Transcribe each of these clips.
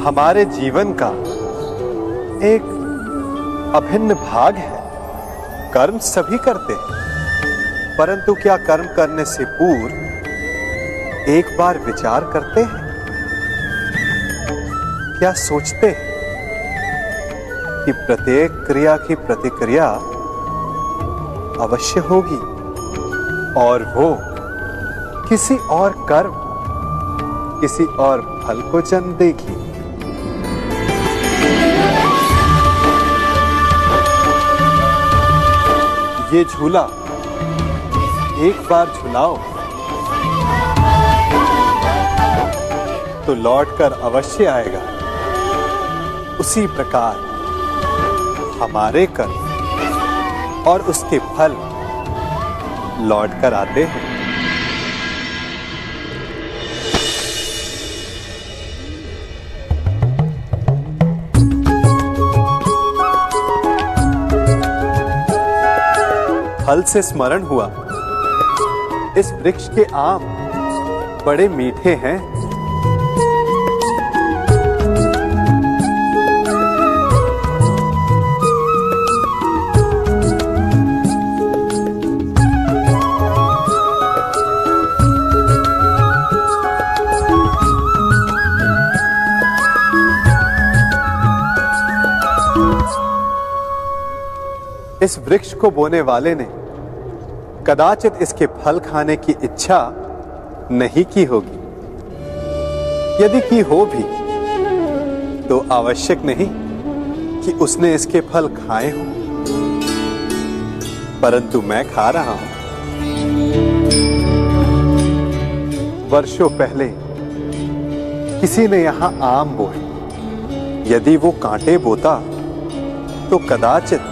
हमारे जीवन का एक अभिन्न भाग है। कर्म सभी करते हैं, परंतु क्या कर्म करने से पूर्व एक बार विचार करते हैं? क्या सोचते हैं कि प्रत्येक क्रिया की प्रतिक्रिया अवश्य होगी और वो किसी और कर्म, किसी और फल को जन्म देगी? ये झूला एक बार झुलाओ तो लौटकर अवश्य आएगा। उसी प्रकार हमारे कर्म और उसके फल लौटकर आते हैं। फल से स्मरण हुआ, इस वृक्ष के आम बड़े मीठे हैं। इस वृक्ष को बोने वाले ने कदाचित इसके फल खाने की इच्छा नहीं की होगी। यदि की हो भी तो आवश्यक नहीं कि उसने इसके फल खाए हों, परंतु मैं खा रहा हूं। वर्षों पहले किसी ने यहां आम बोए। यदि वो कांटे बोता तो कदाचित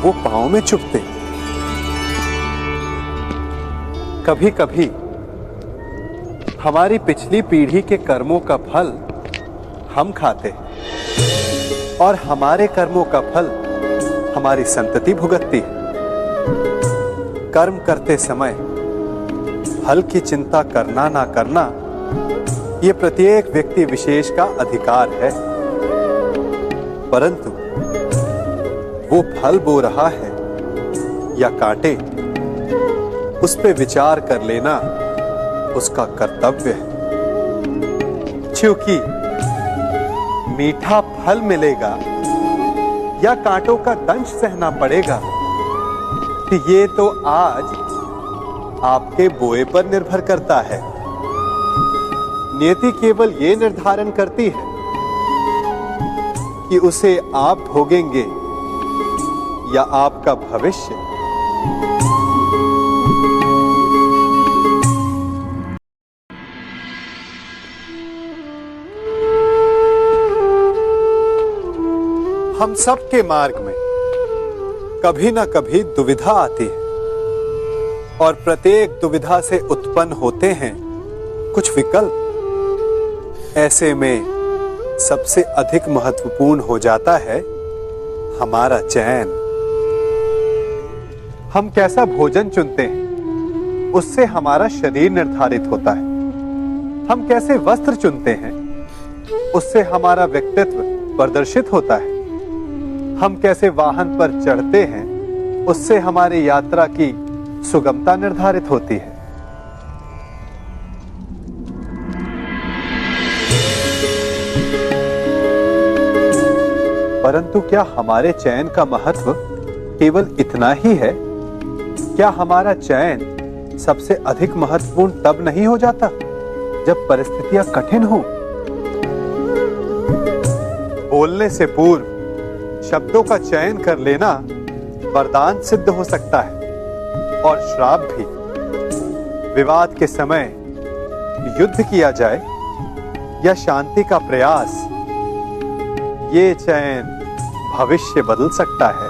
वो पांव में चुभते। कभी कभी हमारी पिछली पीढ़ी के कर्मों का फल हम खाते हैं और हमारे कर्मों का फल हमारी संतति भुगतती है। कर्म करते समय फल की चिंता करना ना करना ये प्रत्येक व्यक्ति विशेष का अधिकार है, परंतु वो फल बो रहा है या कांटे, उस पे विचार कर लेना उसका कर्तव्य है। क्योंकि मीठा फल मिलेगा या कांटों का दंश सहना पड़ेगा, तो ये तो आज आपके बोए पर निर्भर करता है। नियति केवल ये निर्धारण करती है कि उसे आप भोगेंगे या आपका भविष्य। हम सबके मार्ग में कभी ना कभी दुविधा आती है और प्रत्येक दुविधा से उत्पन्न होते हैं कुछ विकल्प। ऐसे में सबसे अधिक महत्वपूर्ण हो जाता है हमारा चयन। हम कैसा भोजन चुनते हैं उससे हमारा शरीर निर्धारित होता है। हम कैसे वस्त्र चुनते हैं उससे हमारा व्यक्तित्व प्रदर्शित होता है। हम कैसे वाहन पर चढ़ते हैं उससे हमारी यात्रा की सुगमता निर्धारित होती है। परंतु क्या हमारे चयन का महत्व केवल इतना ही है? क्या हमारा चयन सबसे अधिक महत्वपूर्ण तब नहीं हो जाता जब परिस्थितियां कठिन हो? बोलने से पूर्व शब्दों का चयन कर लेना वरदान सिद्ध हो सकता है और श्राप भी। विवाद के समय युद्ध किया जाए या शांति का प्रयास, ये चयन भविष्य बदल सकता है।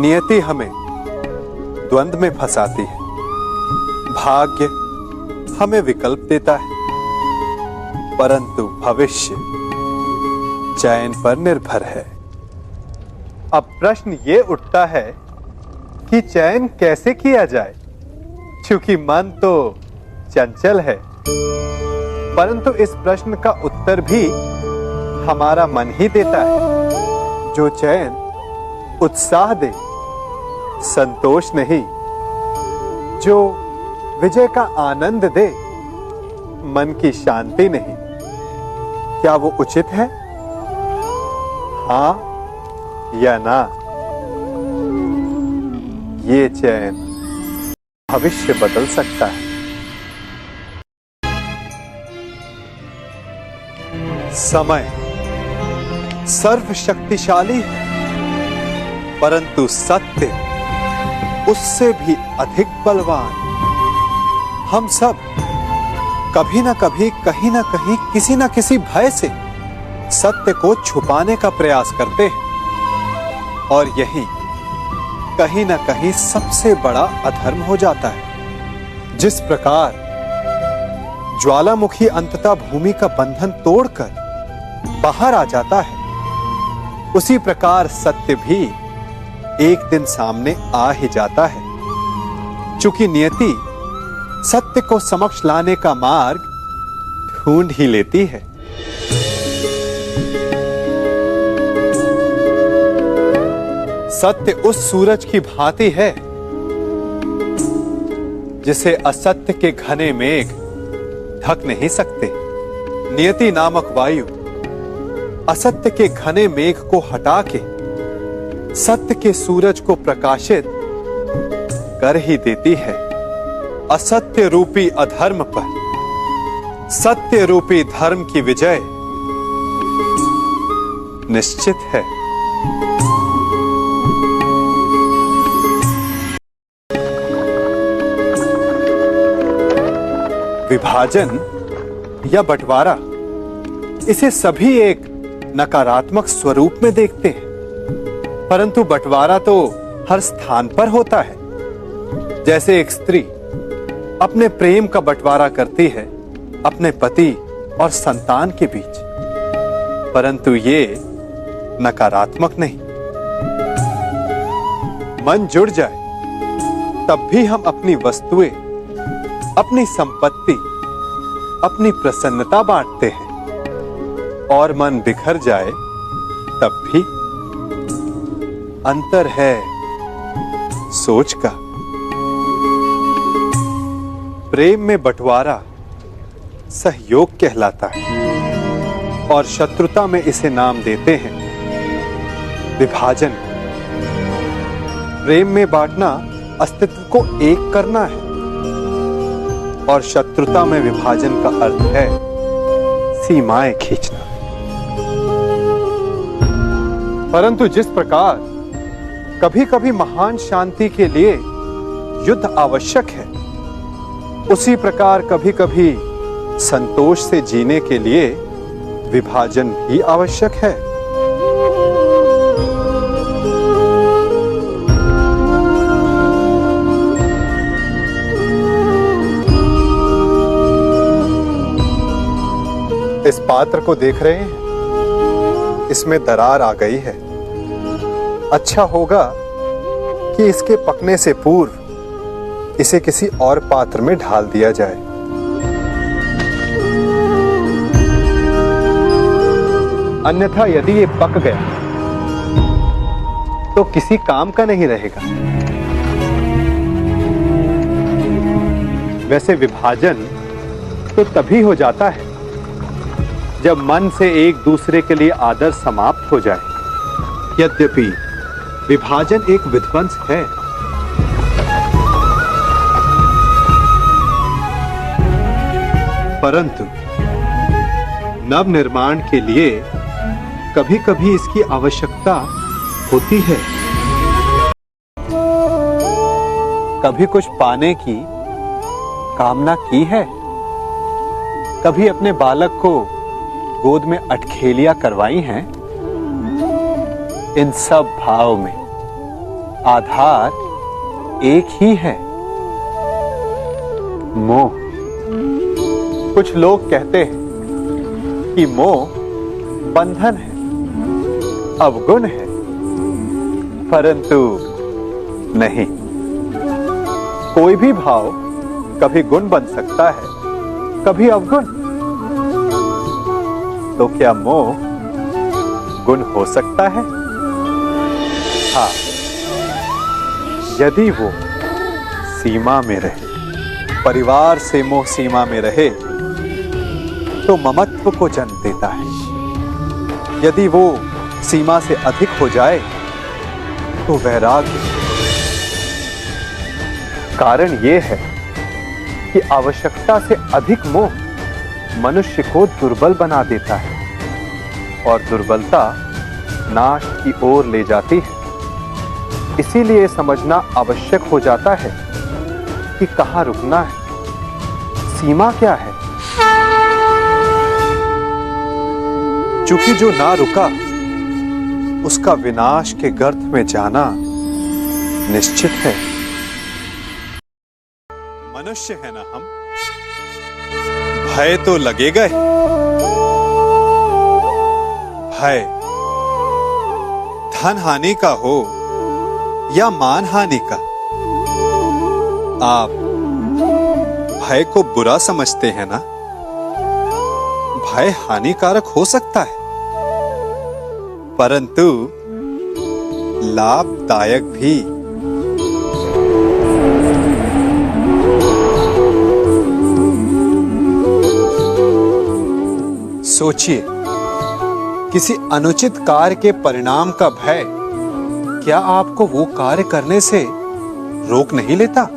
नियति हमें द्वंद्व में फंसाती है, भाग्य हमें विकल्प देता है, परंतु भविष्य चयन पर निर्भर है। अब प्रश्न ये उठता है कि चयन कैसे किया जाए, क्योंकि मन तो चंचल है। परंतु इस प्रश्न का उत्तर भी हमारा मन ही देता है, जो चैन उत्साह दे, संतोष नहीं, जो विजय का आनंद दे, मन की शांति नहीं। क्या वो उचित है? हां या ना? ये चैन भविष्य बदल सकता है। समय सर्वशक्तिशाली है, परंतु सत्य उससे भी अधिक बलवान। हम सब कभी ना कभी, कहीं ना कहीं, किसी ना किसी भय से सत्य को छुपाने का प्रयास करते हैं, और यही कहीं ना कहीं सबसे बड़ा अधर्म हो जाता है। जिस प्रकार ज्वालामुखी अंततः भूमि का बंधन तोड़कर बाहर आ जाता है, उसी प्रकार सत्य भी एक दिन सामने आ ही जाता है। चूंकि नियति सत्य को समक्ष लाने का मार्ग ढूंढ ही लेती है। सत्य उस सूरज की भांति है जिसे असत्य के घने मेघ ढक नहीं सकते। नियति नामक वायु असत्य के घने मेघ को हटा के सत्य के सूरज को प्रकाशित कर ही देती है। असत्य रूपी अधर्म पर सत्य रूपी धर्म की विजय निश्चित है। विभाजन या बंटवारा, इसे सभी एक नकारात्मक स्वरूप में देखते हैं, परंतु बंटवारा तो हर स्थान पर होता है। जैसे एक स्त्री अपने प्रेम का बंटवारा करती है अपने पति और संतान के बीच, परंतु ये नकारात्मक नहीं। मन जुड़ जाए तब भी हम अपनी वस्तुएं, अपनी संपत्ति, अपनी प्रसन्नता बांटते हैं, और मन बिखर जाए तब भी अंतर है सोच का। प्रेम में बंटवारा सहयोग कहलाता है, और शत्रुता में इसे नाम देते हैं विभाजन। प्रेम में बांटना अस्तित्व को एक करना है, और शत्रुता में विभाजन का अर्थ है सीमाएं खींचना। परंतु जिस प्रकार कभी कभी महान शांति के लिए युद्ध आवश्यक है, उसी प्रकार कभी कभी संतोष से जीने के लिए विभाजन भी आवश्यक है। इस पात्र को देख रहे हैं, इसमें दरार आ गई है। अच्छा होगा कि इसके पकने से पूर्व इसे किसी और पात्र में ढाल दिया जाए। अन्यथा यदि ये पक गया तो किसी काम का नहीं रहेगा। वैसे विभाजन तो तभी हो जाता है जब मन से एक दूसरे के लिए आदर समाप्त हो जाए। यद्यपि विभाजन एक विध्वंस है, परंतु नव निर्माण के लिए कभी कभी इसकी आवश्यकता होती है। कभी कुछ पाने की कामना की है, कभी अपने बालक को गोद में अटखेलियां करवाई हैं। इन सब भाव में आधार एक ही है, मोह। कुछ लोग कहते हैं कि मोह बंधन है, अवगुण है, परंतु नहीं। कोई भी भाव कभी गुण बन सकता है, कभी अवगुण। तो क्या मोह गुण हो सकता है? हाँ, यदि वो सीमा में रहे, परिवार से मोह सीमा में रहे, तो ममत्व को जन्म देता है। यदि वो सीमा से अधिक हो जाए तो वैराग्य। कारण ये है कि आवश्यकता से अधिक मोह मनुष्य को दुर्बल बना देता है और दुर्बलता नाश की ओर ले जाती है। इसीलिए समझना आवश्यक हो जाता है कि कहां रुकना है, सीमा क्या है। चूंकि जो ना रुका उसका विनाश के गर्त में जाना निश्चित है। मनुष्य है ना हम, भय तो लगेगा ही। भय धन हानि का हो या मान हानि का, आप भय को बुरा समझते हैं ना? भय हानिकारक हो सकता है परंतु लाभदायक भी। सोचिए, किसी अनुचित कार्य के परिणाम का भय क्या आपको वो कार्य करने से रोक नहीं लेता?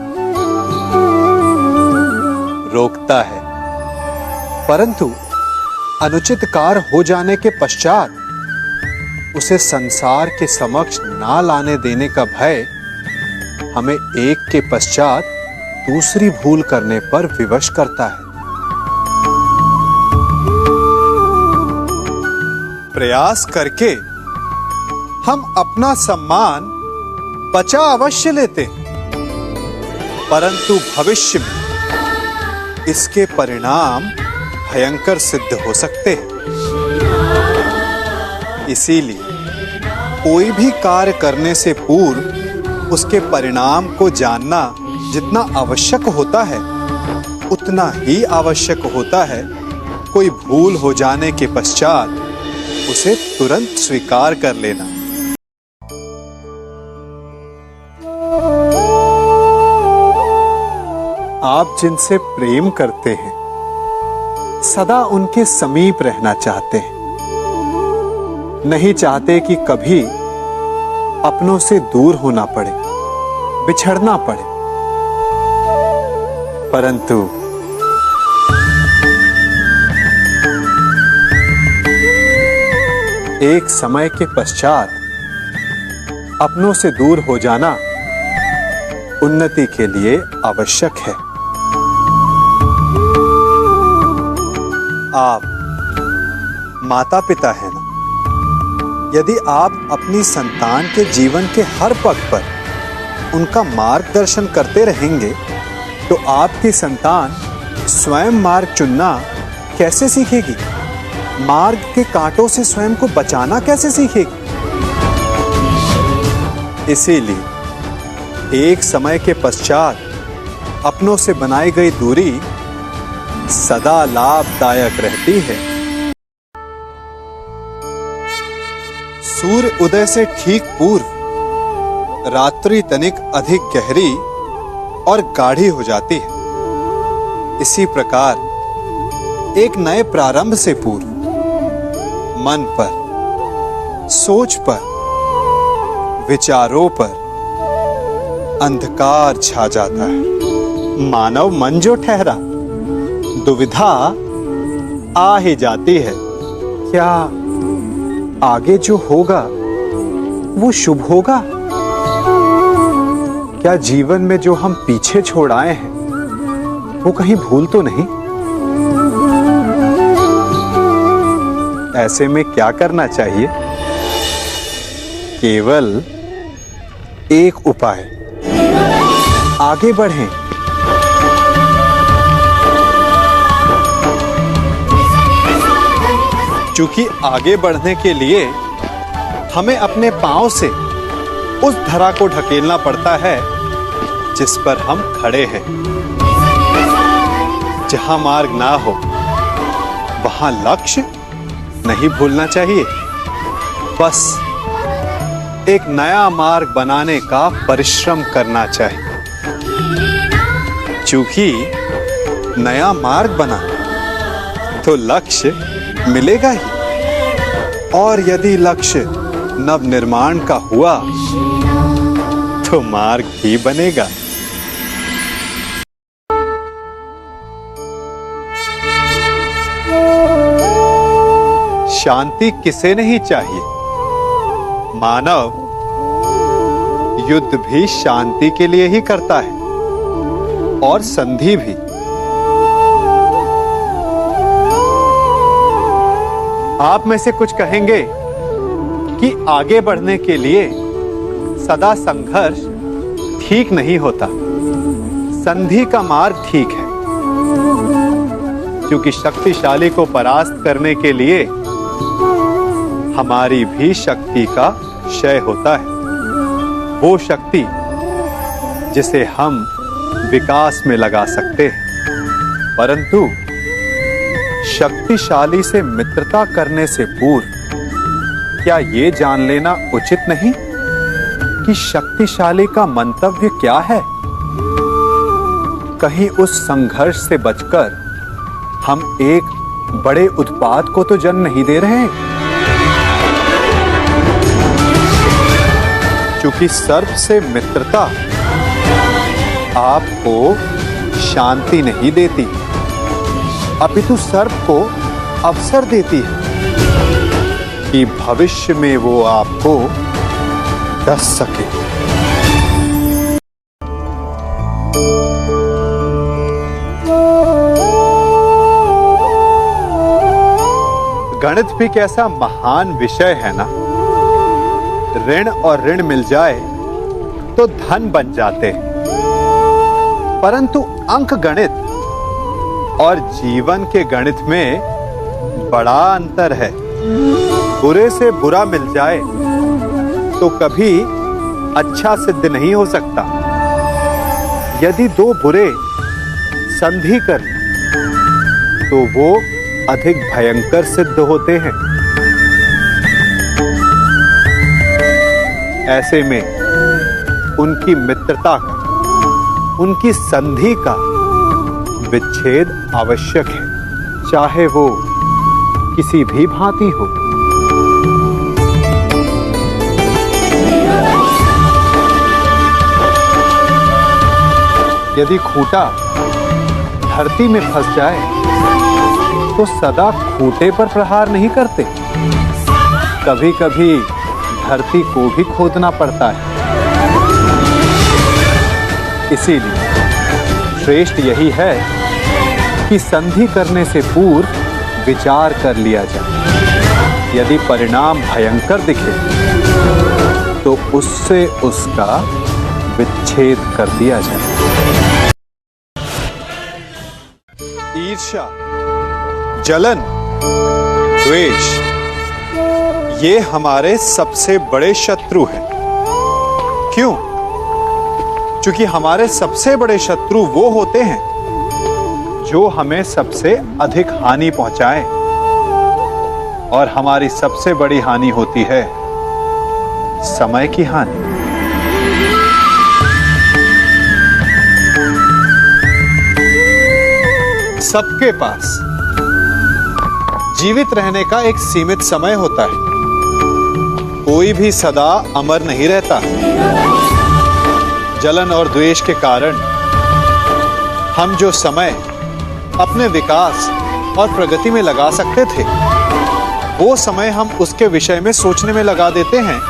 रोकता है, परंतु अनुचित कार्य हो जाने के पश्चात उसे संसार के समक्ष ना लाने देने का भय हमें एक के पश्चात दूसरी भूल करने पर विवश करता है। प्रयास करके हम अपना सम्मान बचा अवश्य लेते हैं, परंतु भविष्य में इसके परिणाम भयंकर सिद्ध हो सकते हैं। इसीलिए कोई भी कार्य करने से पूर्व उसके परिणाम को जानना जितना आवश्यक होता है, उतना ही आवश्यक होता है कोई भूल हो जाने के पश्चात उसे तुरंत स्वीकार कर लेना। आप जिनसे प्रेम करते हैं, सदा उनके समीप रहना चाहते हैं, नहीं चाहते कि कभी अपनों से दूर होना पड़े, बिछड़ना पड़े। परंतु एक समय के पश्चात अपनों से दूर हो जाना उन्नति के लिए आवश्यक है। आप माता पिता हैं ना? यदि आप अपनी संतान के जीवन के हर पग पर उनका मार्गदर्शन करते रहेंगे तो आपकी संतान स्वयं मार्ग चुनना कैसे सीखेगी? मार्ग के कांटों से स्वयं को बचाना कैसे सीखेगी? इसीलिए एक समय के पश्चात अपनों से बनाई गई दूरी सदा लाभदायक रहती है। सूर्य उदय से ठीक पूर्व रात्रि तनिक अधिक गहरी और गाढ़ी हो जाती है। इसी प्रकार एक नए प्रारंभ से पूर्व मन पर, सोच पर, विचारों पर अंधकार छा जाता है। मानव मन जो ठहरा, दुविधा आ ही जाती है। क्या आगे जो होगा वो शुभ होगा? क्या जीवन में जो हम पीछे छोड़ आए हैं वो कहीं भूल तो नहीं? ऐसे में क्या करना चाहिए? केवल एक उपाय, आगे बढ़ें। क्योंकि आगे बढ़ने के लिए हमें अपने पांव से उस धरा को ढकेलना पड़ता है जिस पर हम खड़े हैं। जहां मार्ग ना हो वहां लक्ष्य नहीं भूलना चाहिए। बस एक नया मार्ग बनाने का परिश्रम करना चाहिए। चूंकि नया मार्ग बना तो लक्ष्य मिलेगा ही, और यदि लक्ष्य नव निर्माण का हुआ तो मार्ग भी बनेगा। शांति किसे नहीं चाहिए? मानव युद्ध भी शांति के लिए ही करता है, और संधि भी। आप में से कुछ कहेंगे कि आगे बढ़ने के लिए सदा संघर्ष ठीक नहीं होता, संधि का मार्ग ठीक है। क्योंकि शक्तिशाली को परास्त करने के लिए हमारी भी शक्ति का क्षय होता है। वो शक्ति जिसे हम विकास में लगा सकते हैं। परंतु शक्तिशाली से मित्रता करने से पूर्व क्या ये जान लेना उचित नहीं कि शक्तिशाली का मंतव्य क्या है? कहीं उस संघर्ष से बचकर हम एक बड़े उत्पात को तो जन्म नहीं दे रहे। क्योंकि सर्प से मित्रता आपको शांति नहीं देती, अपितु सर्प को अवसर देती है कि भविष्य में वो आपको डस सके। गणित भी कैसा महान विषय है ना। ऋण और ऋण मिल जाए तो धन बन जाते हैं, परंतु अंक गणित और जीवन के गणित में बड़ा अंतर है। बुरे से बुरा मिल जाए तो कभी अच्छा सिद्ध नहीं हो सकता। यदि दो बुरे संधि कर तो वो अधिक भयंकर सिद्ध होते हैं। ऐसे में उनकी मित्रता का, उनकी संधि का विच्छेद आवश्यक है, चाहे वो किसी भी भांति हो। यदि खूंटा धरती में फंस जाए तो सदा खूंटे पर प्रहार नहीं करते, कभी कभी धरती को भी खोदना पड़ता है। इसीलिए श्रेष्ठ यही है कि संधि करने से पूर्व विचार कर लिया जाए। यदि परिणाम भयंकर दिखे तो उससे उसका विच्छेद कर दिया जाए। ईर्ष्या, जलन, द्वेष ये हमारे सबसे बड़े शत्रु हैं। क्यों? क्योंकि हमारे सबसे बड़े शत्रु वो होते हैं जो हमें सबसे अधिक हानि पहुंचाए, और हमारी सबसे बड़ी हानि होती है समय की हानि। सबके पास जीवित रहने का एक सीमित समय होता है। कोई भी सदा अमर नहीं रहता। जलन और द्वेष के कारण हम जो समय अपने विकास और प्रगति में लगा सकते थे, वो समय हम उसके विषय में सोचने में लगा देते हैं,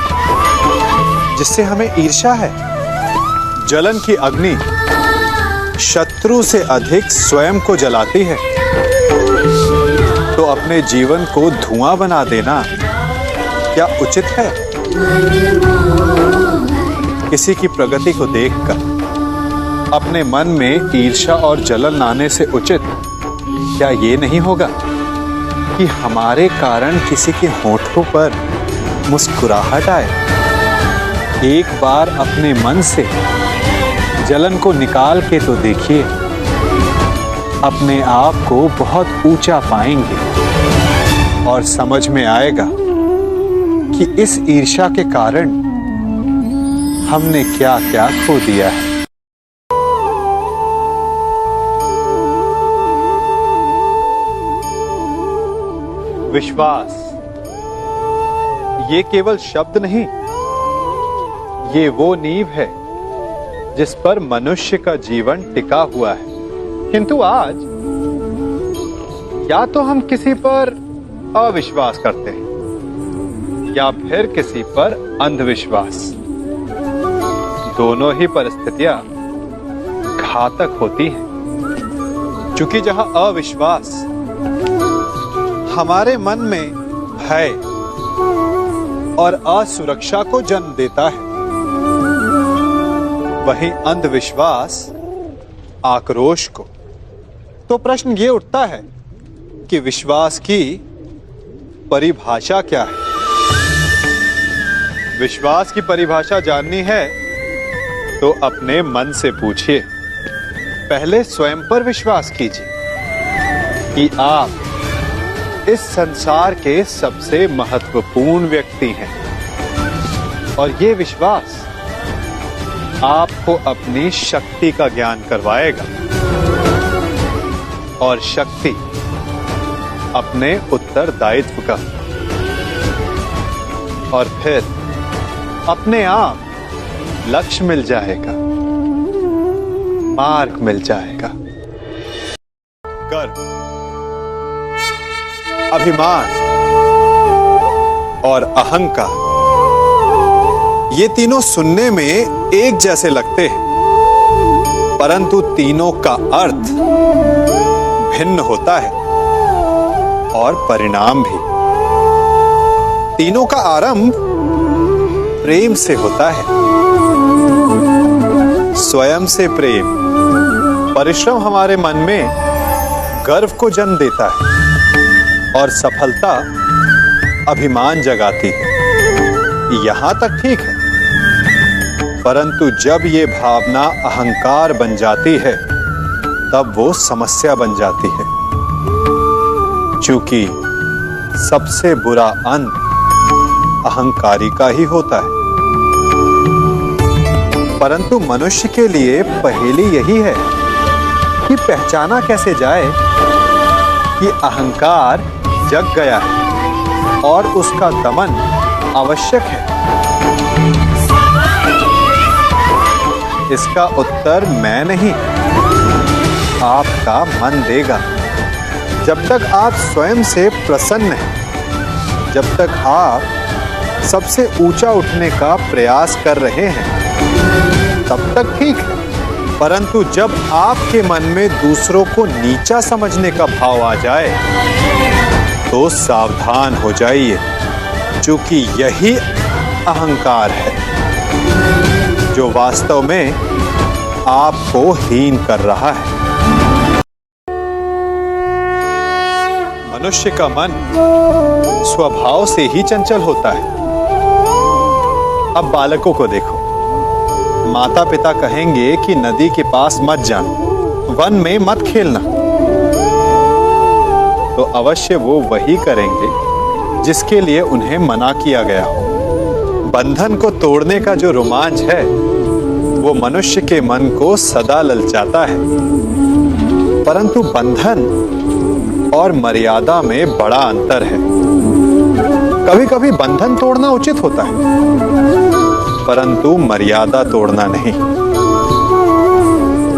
जिससे हमें ईर्ष्या है। जलन की अग्नि शत्रु से अधिक स्वयं को जलाती है, तो अपने जीवन को धुआं बना देना क्या उचित है? किसी की प्रगति को देखकर अपने मन में ईर्ष्या और जलन आने से उचित क्या ये नहीं होगा कि हमारे कारण किसी के होठों पर मुस्कुराहट आए? एक बार अपने मन से जलन को निकाल के तो देखिए, अपने आप को बहुत ऊंचा पाएंगे और समझ में आएगा कि इस ईर्ष्या के कारण हमने क्या क्या खो दिया है। विश्वास ये केवल शब्द नहीं, ये वो नींव है जिस पर मनुष्य का जीवन टिका हुआ है। किंतु आज या तो हम किसी पर अविश्वास करते हैं या फिर किसी पर अंधविश्वास। दोनों ही परिस्थितियां घातक होती हैं, क्योंकि जहां अविश्वास हमारे मन में भय और असुरक्षा को जन्म देता है, वहीं अंधविश्वास आक्रोश को। तो प्रश्न ये उठता है कि विश्वास की परिभाषा क्या है? विश्वास की परिभाषा जाननी है तो अपने मन से पूछिए। पहले स्वयं पर विश्वास कीजिए कि आप इस संसार के सबसे महत्वपूर्ण व्यक्ति हैं, और ये विश्वास आपको अपनी शक्ति का ज्ञान करवाएगा और शक्ति अपने उत्तरदायित्व का, और फिर अपने आप लक्ष्य मिल जाएगा, मार्ग मिल जाएगा। गर्व, अभिमान और अहंकार, ये तीनों सुनने में एक जैसे लगते हैं, परंतु तीनों का अर्थ भिन्न होता है और परिणाम भी। तीनों का आरंभ प्रेम से होता है। स्वयं से प्रेम, परिश्रम हमारे मन में गर्व को जन्म देता है और सफलता अभिमान जगाती है। यहां तक ठीक है, परंतु जब ये भावना अहंकार बन जाती है तब वो समस्या बन जाती है, क्योंकि सबसे बुरा अंत अहंकारी का ही होता है। परंतु मनुष्य के लिए पहेली यही है कि पहचाना कैसे जाए कि अहंकार जग गया है और उसका दमन आवश्यक है। इसका उत्तर मैं नहीं, आपका मन देगा। जब तक आप स्वयं से प्रसन्न हैं, जब तक आप सबसे ऊंचा उठने का प्रयास कर रहे हैं, तब तक ठीक है। परंतु जब आपके मन में दूसरों को नीचा समझने का भाव आ जाए तो सावधान हो जाइए, क्योंकि यही अहंकार है जो वास्तव में आपको हीन कर रहा है। मनुष्य का मन स्वभाव से ही चंचल होता है। अब बालकों को देखो, माता पिता कहेंगे कि नदी के पास मत जाना, वन में मत खेलना, तो अवश्य वो वही करेंगे जिसके लिए उन्हें मना किया गया हो। बंधन को तोड़ने का जो रोमांच है वो मनुष्य के मन को सदा ललचाता है, परंतु बंधन और मर्यादा में बड़ा अंतर है। कभी कभी बंधन तोड़ना उचित होता है, परंतु मर्यादा तोड़ना नहीं,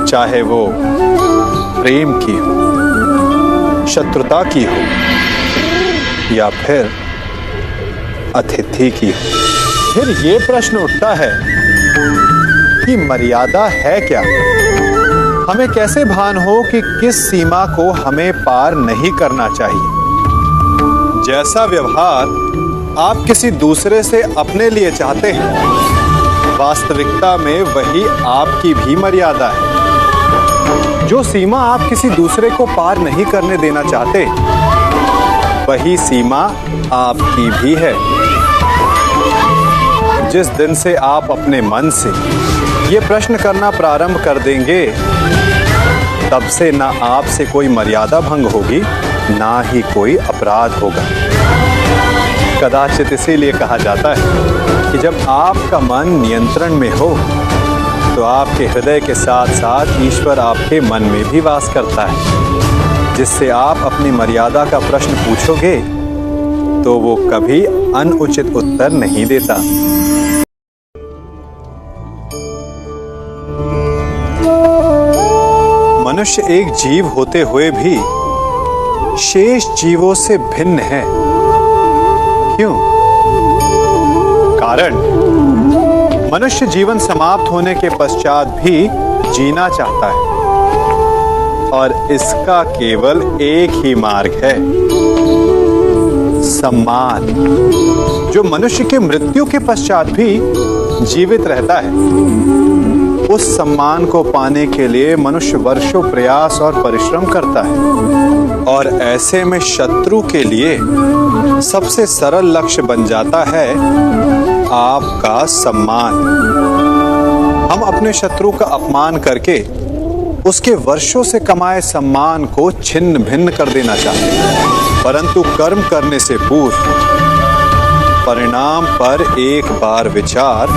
चाहे वो प्रेम की हो, शत्रुता की हो या फिर अतिथि की हो। फिर ये प्रश्न उठता है कि मर्यादा है क्या? हमें कैसे भान हो कि किस सीमा को हमें पार नहीं करना चाहिए? जैसा व्यवहार आप किसी दूसरे से अपने लिए चाहते हैं, वास्तविकता में वही आपकी भी मर्यादा है। जो सीमा आप किसी दूसरे को पार नहीं करने देना चाहते, वही सीमा आपकी भी है। जिस दिन से आप अपने मन से ये प्रश्न करना प्रारंभ कर देंगे, तब से ना आपसे कोई मर्यादा भंग होगी, ना ही कोई अपराध होगा। कदाचित इसीलिए कहा जाता है कि जब आपका मन नियंत्रण में हो तो आपके हृदय के साथ साथ ईश्वर आपके मन में भी वास करता है, जिससे आप अपनी मर्यादा का प्रश्न पूछोगे तो वो कभी अनुचित उत्तर नहीं देता। मनुष्य एक जीव होते हुए भी शेष जीवों से भिन्न है। क्यों? कारण मनुष्य जीवन समाप्त होने के पश्चात भी जीना चाहता है और इसका केवल एक ही मार्ग है, सम्मान। जो मनुष्य के मृत्यु के पश्चात भी जीवित रहता है, उस सम्मान को पाने के लिए मनुष्य वर्षों प्रयास और परिश्रम करता है और ऐसे में शत्रु के लिए सबसे सरल लक्ष्य बन जाता है आपका सम्मान। हम अपने शत्रु का अपमान करके उसके वर्षों से कमाए सम्मान को छिन्न भिन्न कर देना चाहते हैं, परंतु कर्म करने से पूर्व परिणाम पर एक बार विचार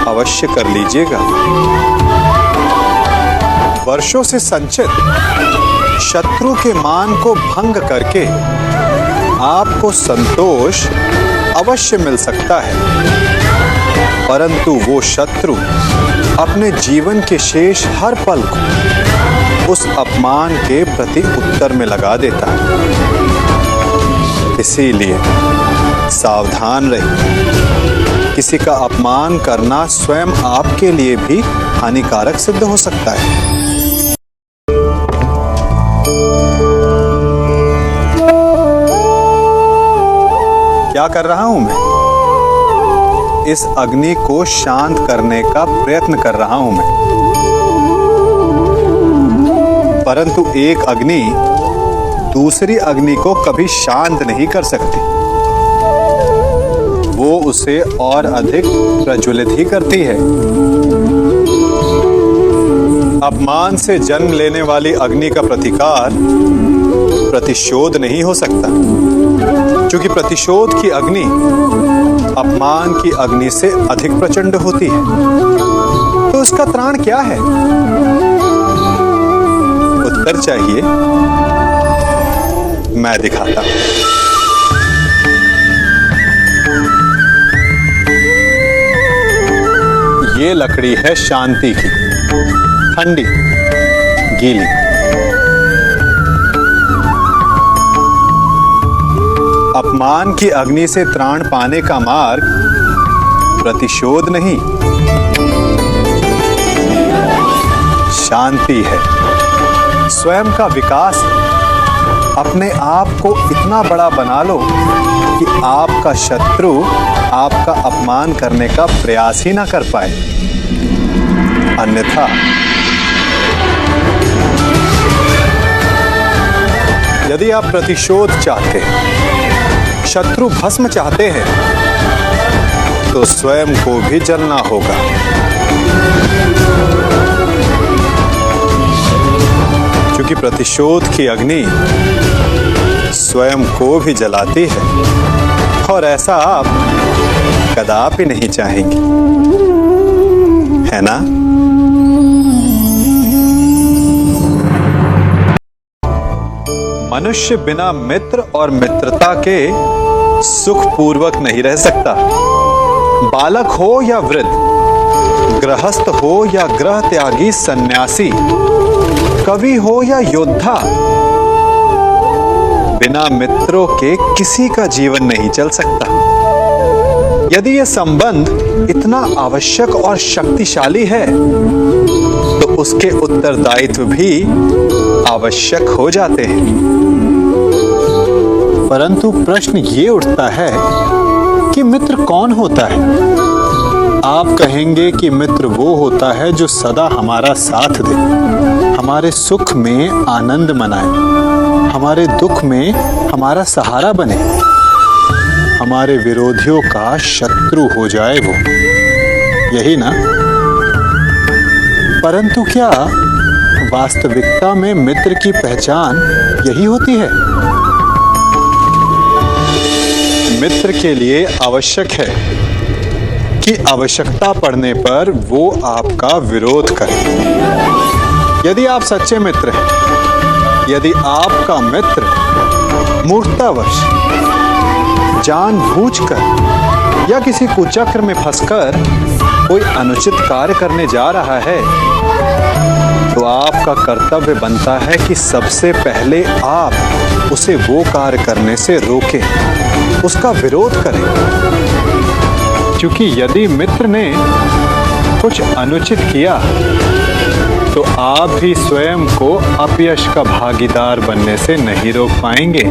अवश्य कर लीजिएगा। वर्षों से संचित शत्रु के मान को भंग करके आपको संतोष अवश्य मिल सकता है, परंतु वो शत्रु अपने जीवन के शेष हर पल को उस अपमान के प्रति उत्तर में लगा देता है। इसीलिए सावधान रहिए। किसी का अपमान करना स्वयं आपके लिए भी हानिकारक सिद्ध हो सकता है। क्या कर रहा हूं मैं? इस अग्नि को शांत करने का प्रयत्न कर रहा हूं मैं, परंतु एक अग्नि दूसरी अग्नि को कभी शांत नहीं कर सकती। वो उसे और अधिक प्रज्वलित ही करती है। अपमान से जन्म लेने वाली अग्नि का प्रतिकार प्रतिशोध नहीं हो सकता, क्योंकि प्रतिशोध की अग्नि अपमान की अग्नि से अधिक प्रचंड होती है। तो उसका त्राण क्या है? उत्तर चाहिए? मैं दिखाता हूं। ये लकड़ी है शांति की, ठंडी, गीली। अपमान की अग्नि से त्राण पाने का मार्ग प्रतिशोध नहीं, शांति है, स्वयं का विकास। अपने आप को इतना बड़ा बना लो कि आपका शत्रु आपका अपमान करने का प्रयास ही ना कर पाए। अन्यथा यदि आप प्रतिशोध चाहते हैं, शत्रु भस्म चाहते हैं, तो स्वयं को भी जलना होगा। क्योंकि प्रतिशोध की अग्नि स्वयं को भी जलाती है, और ऐसा आप कदापि नहीं चाहेंगे, है ना? मनुष्य बिना मित्र और मित्रता के सुखपूर्वक नहीं रह सकता। बालक हो या वृद्ध, गृहस्थ हो या गृह त्यागी सन्यासी, कवि हो या योद्धा, बिना मित्रों के किसी का जीवन नहीं चल सकता। यदि यह संबंध इतना आवश्यक और शक्तिशाली है, तो उसके उत्तरदायित्व भी आवश्यक हो जाते हैं। परंतु प्रश्न ये उठता है कि मित्र कौन होता है? आप कहेंगे कि मित्र वो होता है जो सदा हमारा साथ दे, हमारे सुख में आनंद मनाए, हमारे दुख में हमारा सहारा बने, हमारे विरोधियों का शत्रु हो जाए वो, यही ना? परंतु क्या वास्तविकता में मित्र की पहचान यही होती है? मित्र के लिए आवश्यक है कि आवश्यकता पड़ने पर वो आपका विरोध करे। यदि आप सच्चे मित्र हैं, यदि आपका मित्र मूर्खतावश, जानबूझकर या किसी कुचक्र में फंसकर कोई अनुचित कार्य करने जा रहा है, तो आपका कर्तव्य बनता है कि सबसे पहले आप उसे वो कार्य करने से रोकें, उसका विरोध करें। क्योंकि यदि मित्र ने कुछ अनुचित किया तो आप भी स्वयं को अपयश का भागीदार बनने से नहीं रोक पाएंगे।